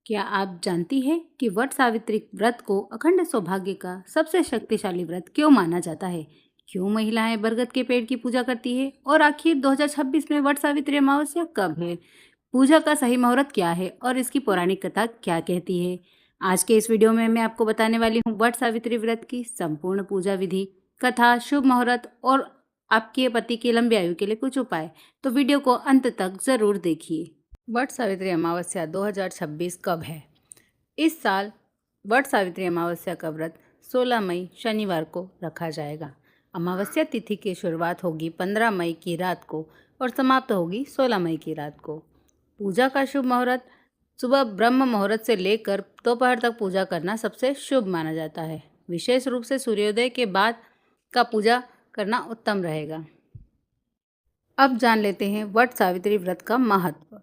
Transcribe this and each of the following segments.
क्या आप जानती हैं कि वट सावित्री व्रत को अखंड सौभाग्य का सबसे शक्तिशाली व्रत क्यों माना जाता है? क्यों महिलाएं बरगद के पेड़ की पूजा करती है और आखिर 2026 में वट सावित्री अमावस्या कब है? पूजा का सही मुहूर्त क्या है और इसकी पौराणिक कथा क्या कहती है? आज के इस वीडियो में मैं आपको बताने वाली हूँ वट सावित्री व्रत की संपूर्ण पूजा विधि, कथा, शुभ मुहूर्त और आपके पति की लंबी आयु के लिए कुछ उपाय। तो वीडियो को अंत तक जरूर देखिए। वट सावित्री अमावस्या 2026 कब है? इस साल वट सावित्री अमावस्या का व्रत 16 मई शनिवार को रखा जाएगा। अमावस्या तिथि की शुरुआत होगी 15 मई की रात को और समाप्त होगी 16 मई की रात को। पूजा का शुभ मुहूर्त सुबह ब्रह्म मुहूर्त से लेकर दोपहर तक पूजा करना सबसे शुभ माना जाता है। विशेष रूप से सूर्योदय के बाद का पूजा करना उत्तम रहेगा। अब जान लेते हैं वट सावित्री व्रत का महत्व।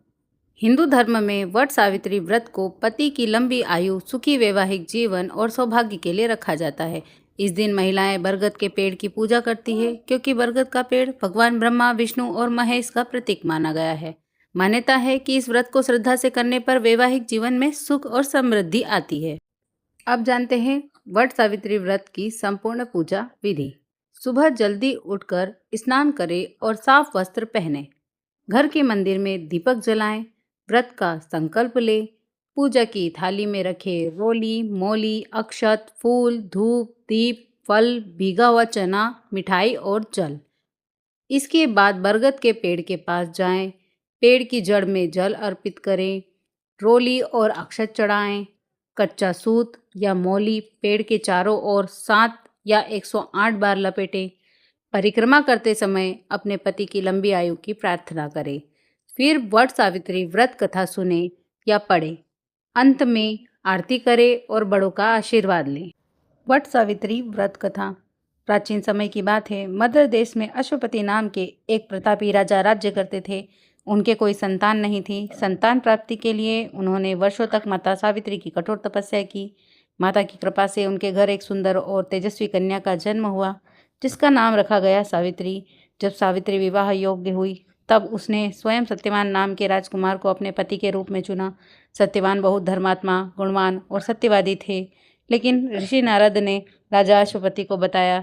हिंदू धर्म में वट सावित्री व्रत को पति की लंबी आयु, सुखी वैवाहिक जीवन और सौभाग्य के लिए रखा जाता है। इस दिन महिलाएं बरगद के पेड़ की पूजा करती है क्योंकि बरगद का पेड़ भगवान ब्रह्मा, विष्णु और महेश का प्रतीक माना गया है। मान्यता है कि इस व्रत को श्रद्धा से करने पर वैवाहिक जीवन में सुख और समृद्धि आती है। अब जानते हैं वट सावित्री व्रत की संपूर्ण पूजा विधि। सुबह जल्दी उठकर स्नान करें और साफ वस्त्र पहने। घर के मंदिर में दीपक जलाएं। व्रत का संकल्प ले। पूजा की थाली में रखे रोली, मोली, अक्षत, फूल, धूप, दीप, फल, भीगा हुआ चना, मिठाई और जल। इसके बाद बरगद के पेड़ के पास जाएं। पेड़ की जड़ में जल अर्पित करें। रोली और अक्षत चढ़ाएं। कच्चा सूत या मोली पेड़ के चारों ओर 7 या 108 बार लपेटें। परिक्रमा करते समय अपने पति की लंबी आयु की प्रार्थना करें। फिर वट सावित्री व्रत कथा सुने या पढ़े। अंत में आरती करें और बड़ों का आशीर्वाद लें। वट सावित्री व्रत कथा प्राचीन समय की बात है। मध्य देश में अश्वपति नाम के एक प्रतापी राजा राज्य करते थे। उनके कोई संतान नहीं थी। संतान प्राप्ति के लिए उन्होंने वर्षों तक माता सावित्री की कठोर तपस्या की। माता की कृपा से उनके घर एक सुंदर और तेजस्वी कन्या का जन्म हुआ, जिसका नाम रखा गया सावित्री। जब सावित्री विवाह योग्य हुई तब उसने स्वयं सत्यवान नाम के राजकुमार को अपने पति के रूप में चुना। सत्यवान बहुत धर्मात्मा, गुणवान और सत्यवादी थे, लेकिन ऋषि नारद ने राजा अश्वपति को बताया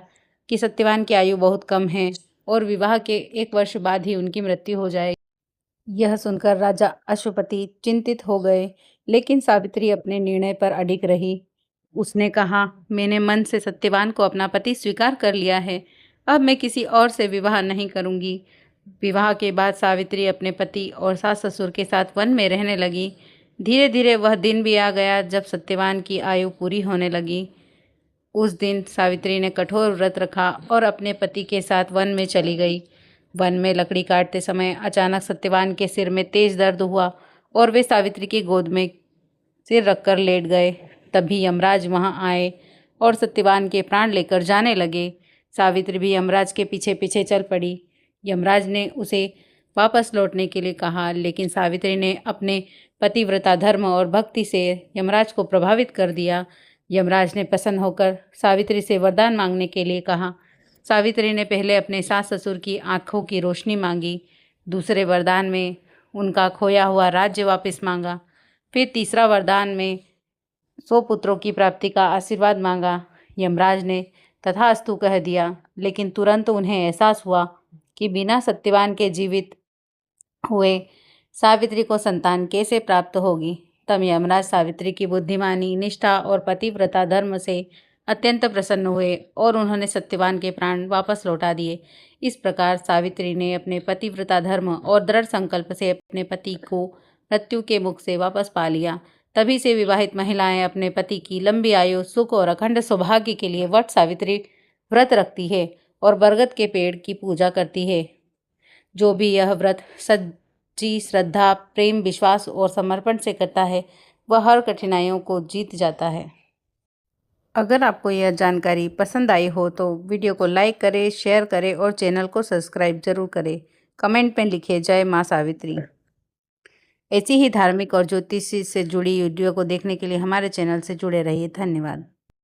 कि सत्यवान की आयु बहुत कम है और विवाह के 1 वर्ष बाद ही उनकी मृत्यु हो जाएगी। यह सुनकर राजा अश्वपति चिंतित हो गए, लेकिन सावित्री अपने निर्णय पर अडिग रही। उसने कहा, मैंने मन से सत्यवान को अपना पति स्वीकार कर लिया है। अब मैं किसी और से विवाह नहीं करूंगी। विवाह के बाद सावित्री अपने पति और सास ससुर के साथ वन में रहने लगी। धीरे धीरे वह दिन भी आ गया जब सत्यवान की आयु पूरी होने लगी। उस दिन सावित्री ने कठोर व्रत रखा और अपने पति के साथ वन में चली गई। वन में लकड़ी काटते समय अचानक सत्यवान के सिर में तेज दर्द हुआ और वे सावित्री की गोद में सिर रखकर लेट गए। तभी यमराज वहां आए और सत्यवान के प्राण लेकर जाने लगे। सावित्री भी यमराज के पीछे पीछे चल पड़ी। यमराज ने उसे वापस लौटने के लिए कहा, लेकिन सावित्री ने अपने पतिव्रता धर्म और भक्ति से यमराज को प्रभावित कर दिया। यमराज ने प्रसन्न होकर सावित्री से वरदान मांगने के लिए कहा। सावित्री ने पहले अपने सास ससुर की आंखों की रोशनी मांगी। दूसरे वरदान में उनका खोया हुआ राज्य वापस मांगा। फिर तीसरा वरदान में 100 पुत्रों की प्राप्ति का आशीर्वाद मांगा। यमराज ने तथास्तु कह दिया, लेकिन तुरंत उन्हें एहसास हुआ कि बिना सत्यवान के जीवित हुए सावित्री को संतान कैसे प्राप्त होगी। तब यमराज सावित्री की बुद्धिमानी, निष्ठा और पतिव्रता धर्म से अत्यंत प्रसन्न हुए और उन्होंने सत्यवान के प्राण वापस लौटा दिए। इस प्रकार सावित्री ने अपने पतिव्रता धर्म और दृढ़ संकल्प से अपने पति को मृत्यु के मुख से वापस पा लिया। तभी से विवाहित महिलाएं अपने पति की लंबी आयु, सुख और अखंड सौभाग्य के लिए वट सावित्री व्रत रखती है और बरगद के पेड़ की पूजा करती है। जो भी यह व्रत सच्ची श्रद्धा, प्रेम, विश्वास और समर्पण से करता है, वह हर कठिनाइयों को जीत जाता है। अगर आपको यह जानकारी पसंद आई हो तो वीडियो को लाइक करें, शेयर करें और चैनल को सब्सक्राइब जरूर करें। कमेंट में लिखिए जय माँ सावित्री। ऐसी ही धार्मिक और ज्योतिषी से जुड़ी वीडियो को देखने के लिए हमारे चैनल से जुड़े रहिए। धन्यवाद।